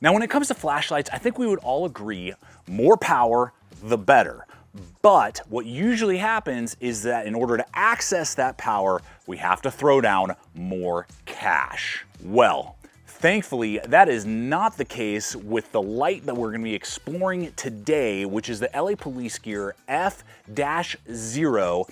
Now, when it comes to flashlights, I think we would all agree more power, the better. But what usually happens is that in order to access that power, we have to throw down more cash. Well, thankfully, that is not the case with the light that we're going to be exploring today, which is the LA Police Gear F-0,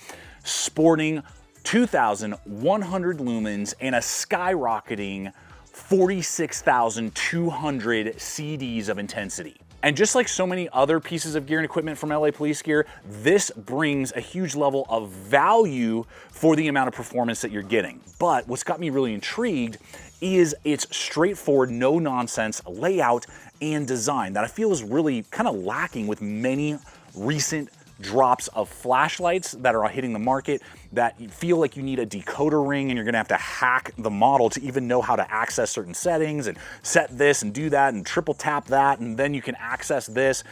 sporting 2,100 lumens and a skyrocketing 46,200 CDs of intensity. And just like so many other pieces of gear and equipment from LA Police Gear, this brings a huge level of value for the amount of performance that you're getting. But what's got me really intrigued is its straightforward, no-nonsense layout and design that I feel is really kind of lacking with many recent drops of flashlights that are hitting the market that you feel like you need a decoder ring and you're gonna have to hack the model to even know how to access certain settings and set this and do that and triple tap that and then you can access this.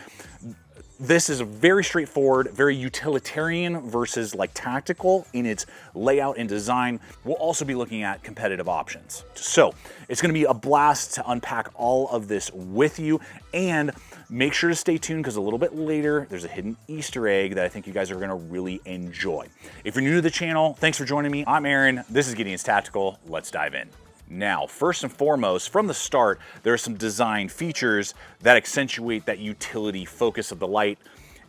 This is a very straightforward, very utilitarian versus like tactical in its layout and design. We'll also be looking at competitive options. So it's gonna be a blast to unpack all of this with you, and make sure to stay tuned because a little bit later, there's a hidden Easter egg that I think you guys are gonna really enjoy. If you're new to the channel, thanks for joining me. I'm Aaron, this is Gideonstactical. Let's dive in. Now, first and foremost, from the start, there are some design features that accentuate that utility focus of the light.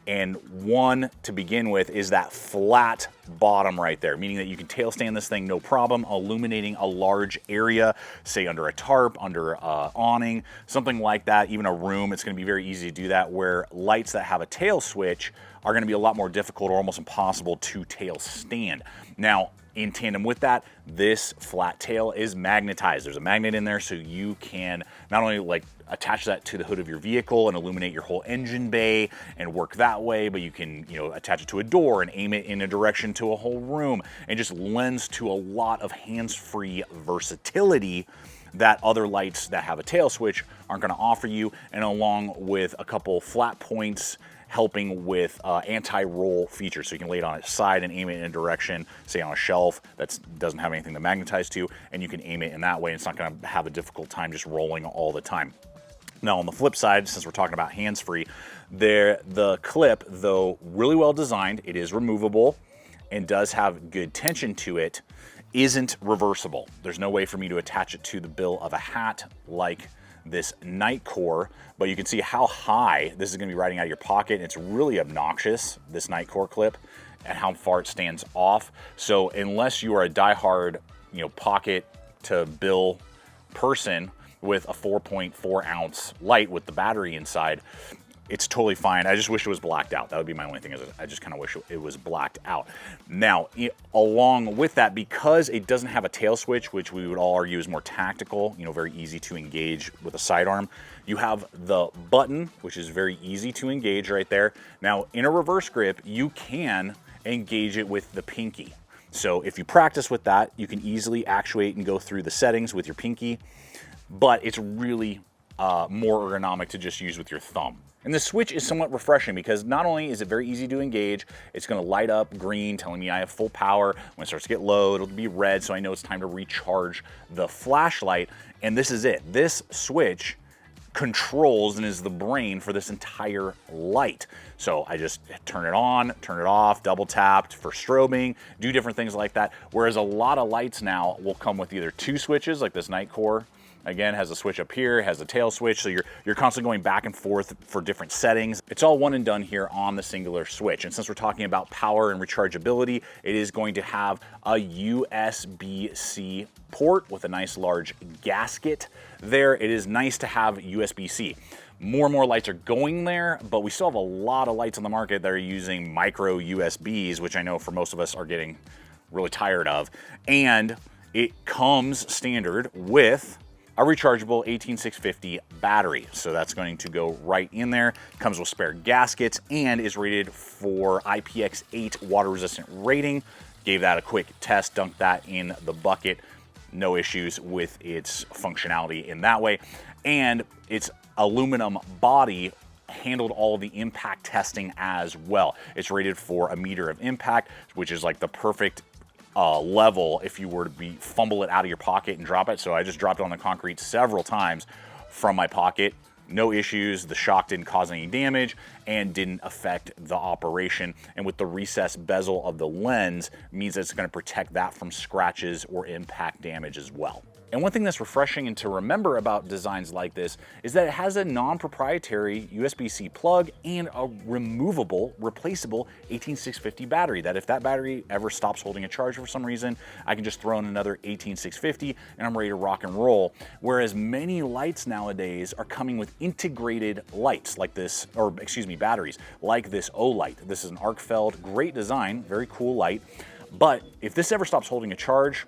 And one to begin with is that flat bottom right there, meaning that you can tail stand this thing no problem, illuminating a large area, say under a tarp, under an awning, something like that, even a room. It's gonna be very easy to do that, where lights that have a tail switch are gonna be a lot more difficult or almost impossible to tail stand. Now, in tandem with that, this flat tail is magnetized. There's a magnet in there so you can not only like attach that to the hood of your vehicle and illuminate your whole engine bay and work that way, but you can, attach it to a door and aim it in a direction to a whole room, and just lends to a lot of hands-free versatility that other lights that have a tail switch aren't gonna offer you, and along with a couple flat points helping with anti-roll features. So you can lay it on its side and aim it in a direction, say on a shelf that doesn't have anything to magnetize to, and you can aim it in that way. And it's not gonna have a difficult time just rolling all the time. Now on the flip side, since we're talking about hands-free, the clip, though really well designed, it is removable and does have good tension to it, isn't reversible. There's no way for me to attach it to the bill of a hat like this night core, but you can see how high this is gonna be riding out of your pocket. It's really obnoxious, this night core clip, and how far it stands off. So unless you are a diehard, pocket to bill person with a 4.4 ounce light with the battery inside, it's totally fine. I just wish it was blacked out. That would be my only thing, is I just kind of wish it was blacked out. Now, along with that, because it doesn't have a tail switch, which we would all argue is more tactical, very easy to engage with a sidearm, you have the button, which is very easy to engage right there. Now, in a reverse grip, you can engage it with the pinky. So if you practice with that, you can easily actuate and go through the settings with your pinky, but it's really more ergonomic to just use with your thumb. And the switch is somewhat refreshing because not only is it very easy to engage, it's gonna light up green telling me I have full power. When it starts to get low, it'll be red, so I know it's time to recharge the flashlight. And this is it. This switch controls and is the brain for this entire light. So I just turn it on, turn it off, double tapped for strobing, do different things like that. Whereas a lot of lights now will come with either two switches, like this night core, again, has a switch up here, has a tail switch, so you're constantly going back and forth for different settings. It's all one and done here on the singular switch. And since we're talking about power and rechargeability, it is going to have a USB-C port with a nice large gasket there. It is nice to have USB-C. More and more lights are going there, but we still have a lot of lights on the market that are using micro USBs, which I know for most of us are getting really tired of. And it comes standard with a rechargeable 18650 battery. So that's going to go right in there. Comes with spare gaskets and is rated for IPX8 water resistant rating. Gave that a quick test, dunked that in the bucket. No issues with its functionality in that way. And its aluminum body handled all of the impact testing as well. It's rated for 1 meter of impact, which is like the perfect level if you were to fumble it out of your pocket and drop it. So I just dropped it on the concrete several times from my pocket. No issues, the shock didn't cause any damage and didn't affect the operation. And with the recessed bezel of the lens, means that it's gonna protect that from scratches or impact damage as well. And one thing that's refreshing and to remember about designs like this is that it has a non-proprietary USB-C plug and a removable, replaceable 18650 battery, that if that battery ever stops holding a charge for some reason, I can just throw in another 18650 and I'm ready to rock and roll. Whereas many lights nowadays are coming with integrated lights like this, or excuse me, batteries, like this O-light. This is an Arcfeld, great design, very cool light. But if this ever stops holding a charge,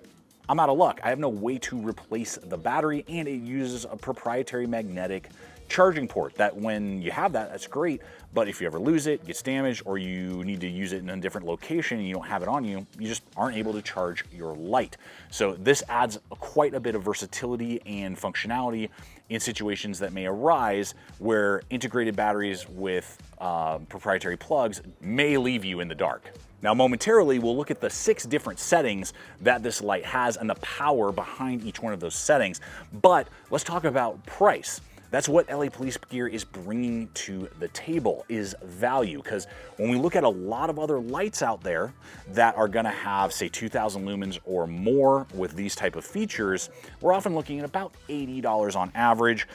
I'm out of luck. I have no way to replace the battery, and it uses a proprietary magnetic charging port that when you have that, that's great, but if you ever lose it, gets damaged, or you need to use it in a different location and you don't have it on you, you just aren't able to charge your light. So this adds quite a bit of versatility and functionality in situations that may arise where integrated batteries with proprietary plugs may leave you in the dark. Now momentarily, we'll look at the 6 different settings that this light has and the power behind each one of those settings, but let's talk about price. That's what LA Police Gear is bringing to the table, is value. Because when we look at a lot of other lights out there that are gonna have, say, 2,000 lumens or more with these type of features, we're often looking at about $80 on average.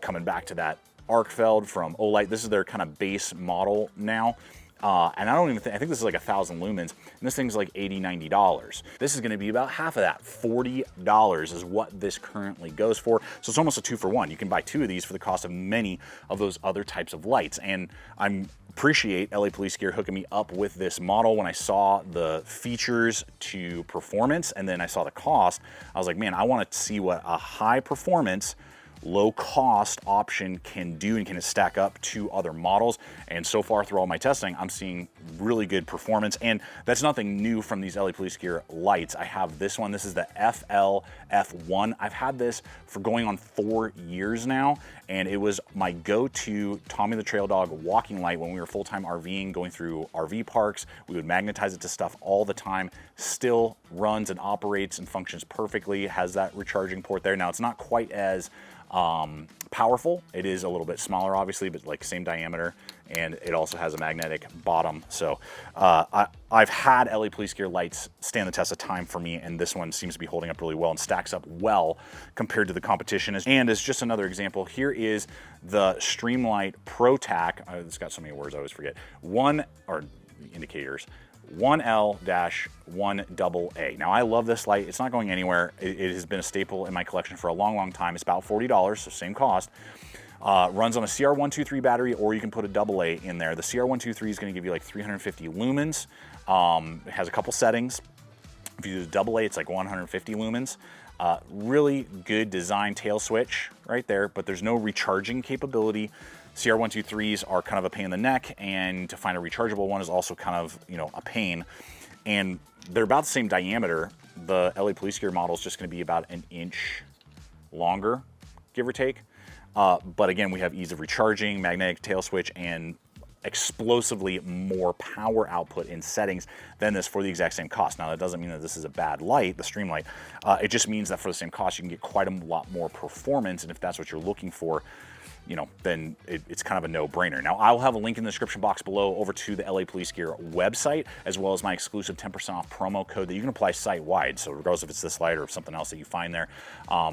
Coming back to that Arcfeld from Olight, this is their kind of base model now. And I don't even think, I think this is like 1,000 lumens, and this thing's like $80, $90. This is gonna be about half of that. $40 is what this currently goes for. So it's almost a 2-for-1. You can buy 2 of these for the cost of many of those other types of lights. And I appreciate LA Police Gear hooking me up with this model. When I saw the features to performance, and then I saw the cost, I was like, man, I wanna see what a high performance, low cost option can do and can it stack up to other models. And so far through all my testing, I'm seeing really good performance, and that's nothing new from these LA Police Gear lights. I have this one. This is the FL-F1. I've had this for going on 4 years now, and it was my go-to Tommy the Trail Dog walking light when we were full-time RVing, going through RV parks. We would magnetize it to stuff all the time. Still runs and operates and functions perfectly. It has that recharging port there. Now it's not quite as powerful. It is a little bit smaller, obviously, but like same diameter, and it also has a magnetic bottom. So I've had LA Police Gear lights stand the test of time for me, and this one seems to be holding up really well and stacks up well compared to the competition. And as just another example, here is the Streamlight Pro Tac. It's got so many words I always forget. Indicators. 1L-1AA. Now I love this light. It's not going anywhere. It has been a staple in my collection for a long, long time. It's about $40, so same cost. Runs on a CR123 battery, or you can put a AA in there. The CR123 is going to give you like 350 lumens. It has a couple settings. If you do the AA, it's like 150 lumens. Really good design tail switch right there, but there's no recharging capability. CR123s are kind of a pain in the neck, and to find a rechargeable one is also kind of, you know, a pain. And they're about the same diameter. The LA Police Gear model is just going to be about 1 inch longer, give or take. But again, we have ease of recharging, magnetic tail switch, and explosively more power output in settings than this for the exact same cost. Now that doesn't mean that this is a bad light, the Streamlight. It just means that for the same cost, you can get quite a lot more performance, and if that's what you're looking for, you know, then it's kind of a no-brainer. Now, I'll have a link in the description box below over to the LA Police Gear website, as well as my exclusive 10% off promo code that you can apply site-wide. So regardless if it's this light or something else that you find there,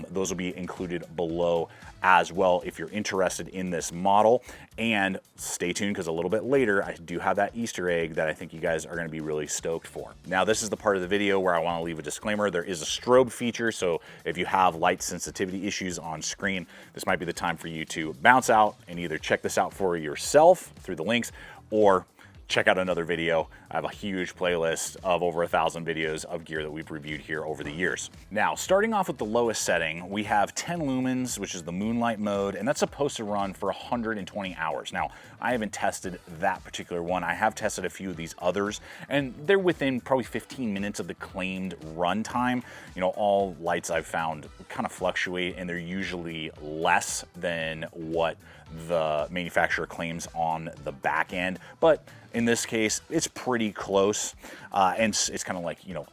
those will be included below as well if you're interested in this model. And stay tuned, because a little bit later, I do have that Easter egg that I think you guys are gonna be really stoked for. Now, this is the part of the video where I wanna leave a disclaimer. There is a strobe feature, so if you have light sensitivity issues on screen, this might be the time for you to bounce out and either check this out for yourself through the links, or check out another video. I have a huge playlist of over 1,000 videos of gear that we've reviewed here over the years. Now, starting off with the lowest setting, we have 10 lumens, which is the moonlight mode, and that's supposed to run for 120 hours. Now, I haven't tested that particular one. I have tested a few of these others, and they're within probably 15 minutes of the claimed run time. You know, all lights I've found kind of fluctuate, and they're usually less than what the manufacturer claims on the back end, but in this case, it's pretty close, and it's kind of like, you know,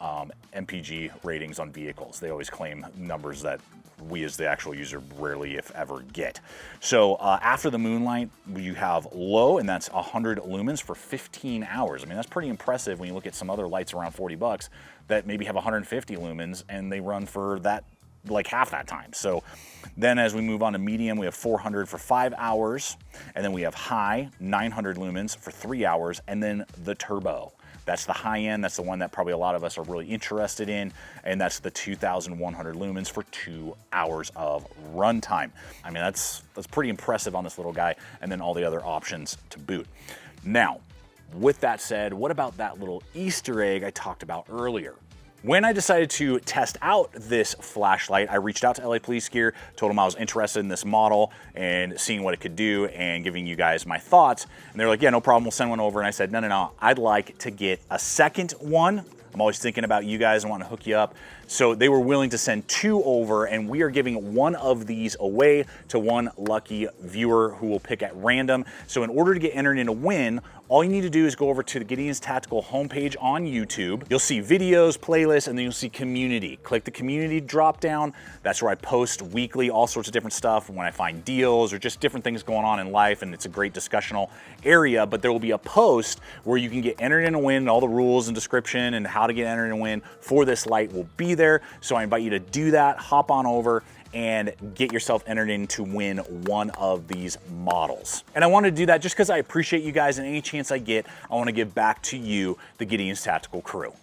MPG ratings on vehicles. They always claim numbers that we as the actual user rarely, if ever, get. So after the moonlight, you have low, and that's 100 lumens for 15 hours. I mean, that's pretty impressive when you look at some other lights around 40 bucks that maybe have 150 lumens and they run for that, like half that time. So then as we move on to medium, we have 400 for 5 hours, and then we have high, 900 lumens for 3 hours, and then the turbo. That's the high end. That's the one that probably a lot of us are really interested in, and that's the 2,100 lumens for 2 hours of runtime. I mean, that's pretty impressive on this little guy, and then all the other options to boot. Now, with that said, what about that little Easter egg I talked about earlier? When I decided to test out this flashlight, I reached out to LA Police Gear, told them I was interested in this model and seeing what it could do and giving you guys my thoughts. And they're like, yeah, no problem, we'll send one over. And I said, no, I'd like to get a second one. I'm always thinking about you guys and want to hook you up. So they were willing to send 2 over, and we are giving one of these away to one lucky viewer who will pick at random. So in order to get entered in a win, all you need to do is go over to the Gideonstactical homepage on YouTube. You'll see videos, playlists, and then you'll see community. Click the community drop down. That's where I post weekly all sorts of different stuff when I find deals or just different things going on in life, and it's a great discussional area. But there will be a post where you can get entered in a win, and all the rules and description and how to get entered in a win for this light will be there. So I invite you to do that, hop on over and get yourself entered in to win one of these models. And I want to do that just because I appreciate you guys, and any chance I get, I want to give back to you, the Gideonstactical crew.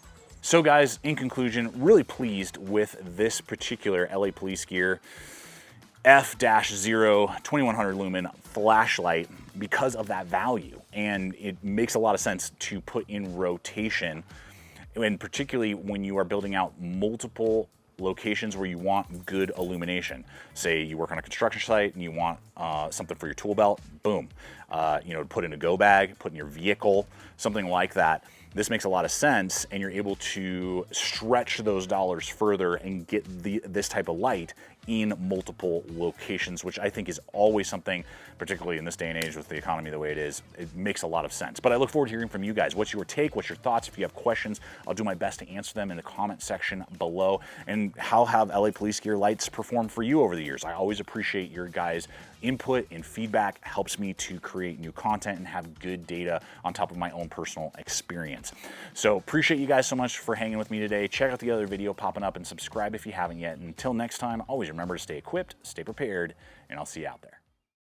So guys, in conclusion, really pleased with this particular LA Police Gear F-0 2100 lumen flashlight because of that value. And it makes a lot of sense to put in rotation, and particularly when you are building out multiple locations where you want good illumination. Say you work on a construction site and you want something for your tool belt, boom. You know, put in a go bag, put in your vehicle, something like that. This makes a lot of sense, and you're able to stretch those dollars further and get this type of light in multiple locations, which I think is always something, particularly in this day and age with the economy the way it is, it makes a lot of sense. But I look forward to hearing from you guys. What's your take? What's your thoughts? If you have questions, I'll do my best to answer them in the comment section below. And how have LA Police Gear lights performed for you over the years? I always appreciate your guys' input and feedback. Helps me to create new content and have good data on top of my own personal experience. So appreciate you guys so much for hanging with me today. Check out the other video popping up and subscribe if you haven't yet. Until next time, always remember to stay equipped, stay prepared, and I'll see you out there.